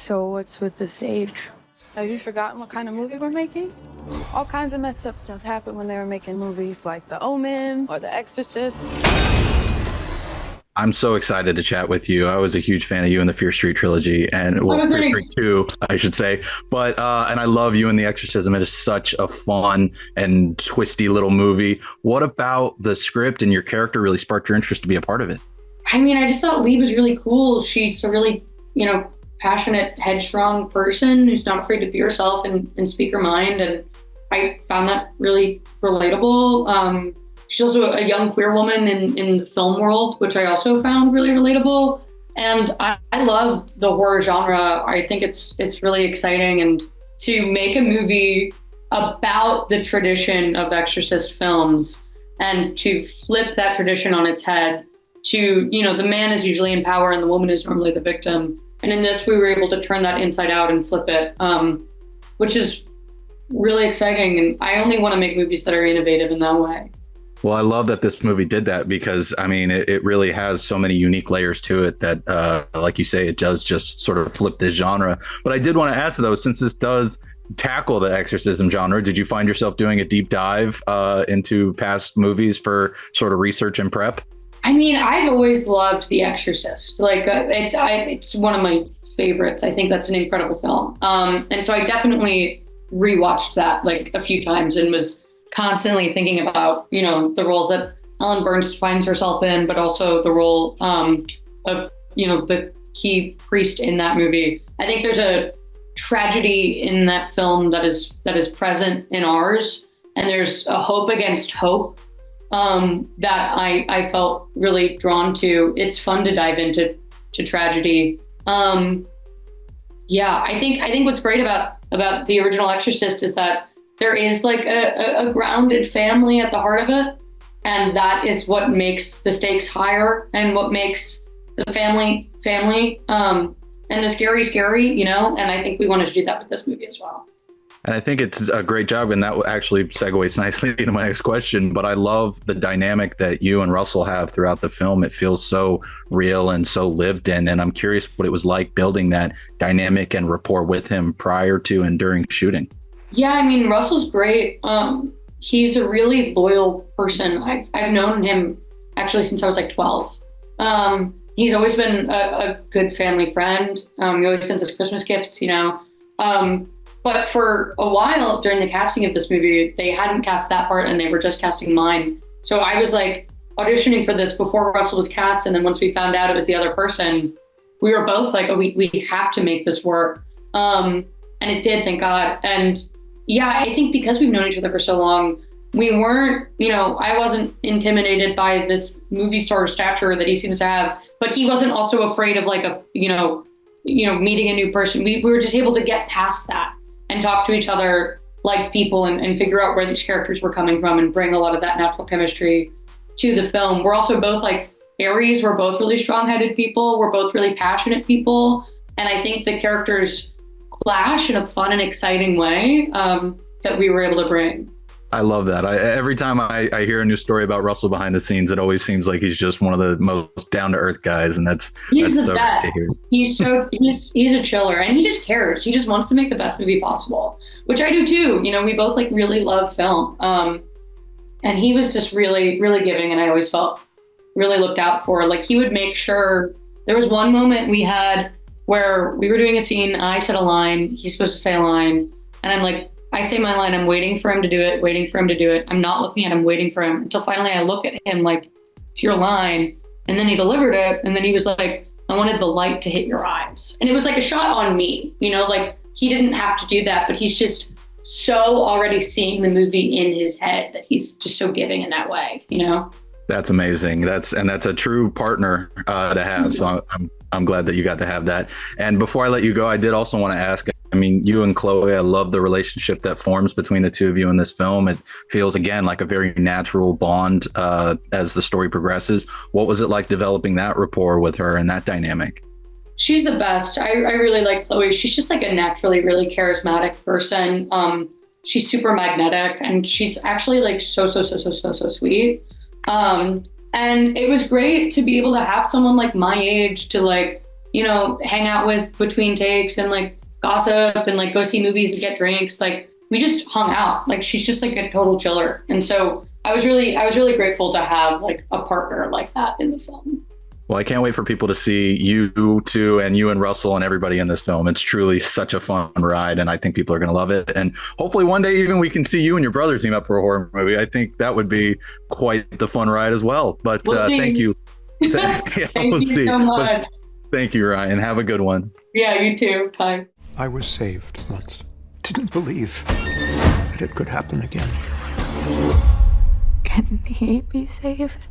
So what's with the stage? Have you forgotten what kind of movie we're making? All kinds of messed up stuff happened when they were making movies like The Omen or The Exorcist. I'm so excited to chat with you. I was a huge fan of you in the Fear Street trilogy, and well, Fear Street 2, I should say. But and I love you in The Exorcism. It is such a fun and twisty little movie. What about the script and your character really sparked your interest to be a part of it? I mean, I just thought Lee was really cool. She's a really, passionate, headstrong person who's not afraid to be herself and speak her mind. And I found that really relatable. She's also a young queer woman in the film world, which I also found really relatable. And I love the horror genre. I think it's really exciting. And to make a movie about the tradition of exorcist films and to flip that tradition on its head to, the man is usually in power and the woman is normally the victim. And in this, we were able to turn that inside out and flip it, which is really exciting. And I only want to make movies that are innovative in that way. Well, I love that this movie did that because, I mean, it really has so many unique layers to it that, like you say, it does just sort of flip this genre. But I did want to ask, though, since this does tackle the exorcism genre, did you find yourself doing a deep dive into past movies for sort of research and prep? I mean, I've always loved The Exorcist. It's one of my favorites. I think that's an incredible film. And so I definitely rewatched that like a few times and was constantly thinking about, the roles that Ellen Burns finds herself in, but also the role of, the key priest in that movie. I think there's a tragedy in that film that is present in ours, and there's a hope against hope that I felt really drawn to. It's fun to dive into tragedy. I think what's great about the original Exorcist is that there is like a grounded family at the heart of it. And that is what makes the stakes higher and what makes the family, and the scary, and I think we wanted to do that with this movie as well. And I think it's a great job, and that actually segues nicely into my next question. But I love the dynamic that you and Russell have throughout the film. It feels so real and so lived in. And I'm curious what it was like building that dynamic and rapport with him prior to and during shooting. Yeah, I mean, Russell's great. He's a really loyal person. I've known him actually since I was like 12. He's always been a good family friend. He always sends us Christmas gifts, But for a while during the casting of this movie, they hadn't cast that part and they were just casting mine. So I was like auditioning for this before Russell was cast. And then once we found out it was the other person, we were both like, oh, we have to make this work. And it did, thank God. And yeah, I think because we've known each other for so long, we weren't, I wasn't intimidated by this movie star stature that he seems to have, but he wasn't also afraid of like meeting a new person. We were just able to get past that and talk to each other like people and figure out where these characters were coming from and bring a lot of that natural chemistry to the film. We're also both like Aries. We're both really strong-headed people. We're both really passionate people. And I think the characters clash in a fun and exciting way that we were able to bring. I love that. Every time I hear a new story about Russell behind the scenes, it always seems like he's just one of the most down-to-earth guys, and that's so great to hear. He's a chiller, and he just cares. He just wants to make the best movie possible, which I do too. We both like really love film, and he was just really, really giving, and I always felt really looked out for. Like he would make sure. There was one moment we had where we were doing a scene. I said a line. He's supposed to say a line, and I'm like, I say my line, I'm waiting for him to do it. I'm not looking at him, waiting for him until finally I look at him like, it's your line. And then he delivered it. And then he was like, I wanted the light to hit your eyes. And it was like a shot on me, like he didn't have to do that, but he's just so already seeing the movie in his head that he's just so giving in that way, That's amazing. That's a true partner to have. So I'm glad that you got to have that. And before I let you go, I did also want to ask, I mean, you and Chloe, I love the relationship that forms between the two of you in this film. It feels, again, like a very natural bond as the story progresses. What was it like developing that rapport with her and that dynamic? She's the best. I really like Chloe. She's just like a naturally really charismatic person. She's super magnetic, and she's actually like so sweet. And it was great to be able to have someone like my age to like, hang out with between takes and like gossip and like go see movies and get drinks. Like we just hung out. Like she's just like a total chiller. And so I was really grateful to have like a partner like that in the film. Well, I can't wait for people to see you two and you and Russell and everybody in this film. It's truly such a fun ride, and I think people are going to love it. And hopefully one day even we can see you and your brother team up for a horror movie. I think that would be quite the fun ride as well. But thank you. Thank you so much. But thank you, Ryan. Have a good one. Yeah, you too. Bye. I was saved once. Didn't believe that it could happen again. Can he be saved?